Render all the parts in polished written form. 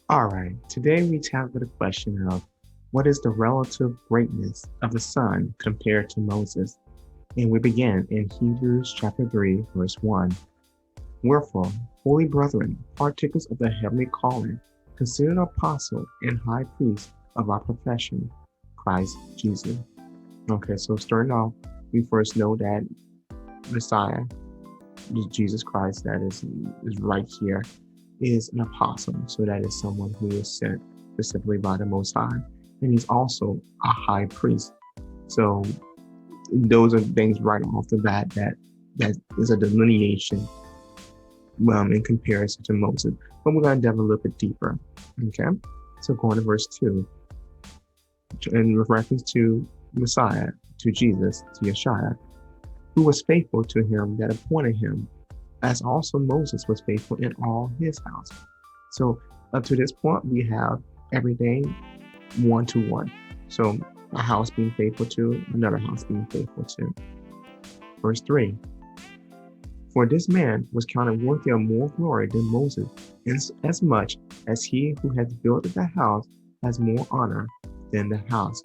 All right, today we tackle the question of what is the relative greatness of the Son compared to Moses? And we begin in Hebrews chapter 3, verse 1. Wherefore, holy brethren, partakers of the heavenly calling, consider the apostle and high priest of our profession, Christ Jesus. Okay, so starting off, we first know that Messiah, Jesus Christ, that is right here, is an apostle. So that is someone who is sent specifically by the Most High. And he's also a high priest. So those are things right off the bat that is a delineation in comparison to Moses. But we're going to delve a little bit deeper. Okay. So going to verse 2, in reference to Messiah, to Jesus, to Yeshua, who was faithful to him that appointed him, as also Moses was faithful in all his house. So up to this point, we have everything one to one. So a house being faithful to another house being faithful to. Verse 3, for this man was counted worthy of more glory than Moses, as much as he who has built the house has more honor than the house.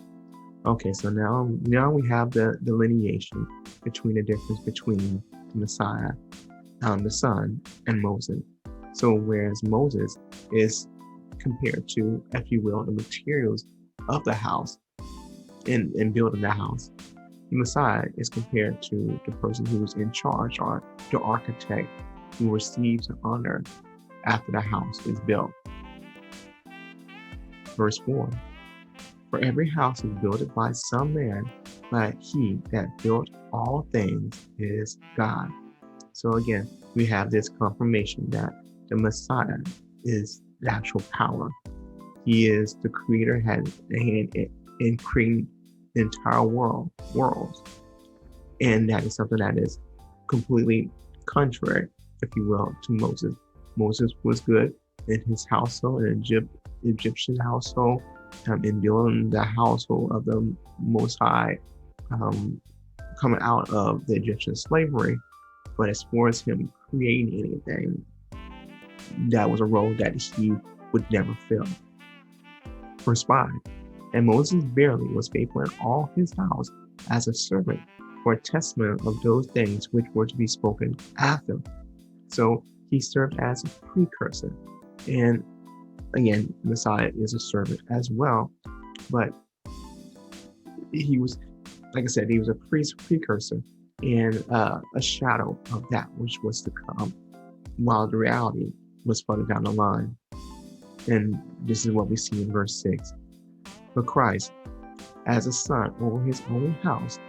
Okay, so now we have the delineation between the difference between the Messiah, the Son, and Moses. So whereas Moses is compared to, if you will, the materials of the house in building the house, the Messiah is compared to the person who's in charge, or the architect who receives honor after the house is built. Verse 4, for every house is built by some man, but he that built all things is God. So again, we have this confirmation that the Messiah is the actual power. He is the creator, has a hand in creating the entire world. And that is something that is completely contrary, if you will, to Moses. Moses was good in his household, in Egyptian household, in building the household of the Most High, coming out of the Egyptian slavery. But as far as him creating anything, that was a role that he would never fill. Verse 5, and Moses barely was faithful in all his house as a servant for a testament of those things which were to be spoken after. So he served as a precursor. And again, Messiah is a servant as well, but he was, like I said, he was a precursor and a shadow of that which was to come, while the reality was further down the line. And this is what we see in verse 6. But Christ, as a son over his own house,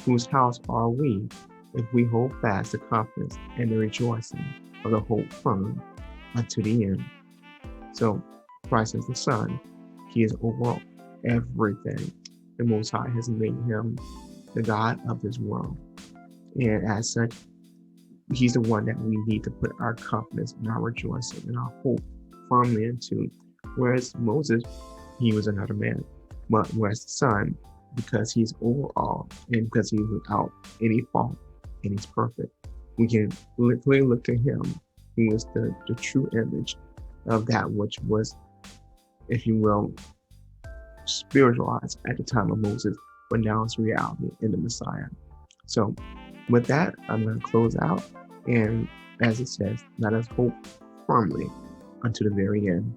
whose house are we, if we hold fast the confidence and the rejoicing of the hope firm unto the end. So Christ is the Son. He is over everything. The Most High has made him the God of this world. And as such, he's the one that we need to put our confidence and our rejoicing and our hope firmly into. Whereas Moses, he was another man. But whereas the Son, because he's over all and because he's without any fault and he's perfect, we can clearly look to him, who is the true image of that which was, if you will, spiritualized at the time of Moses, but now it's reality in the Messiah. So with that, I'm going to close out. And as it says, let us hope firmly unto the very end.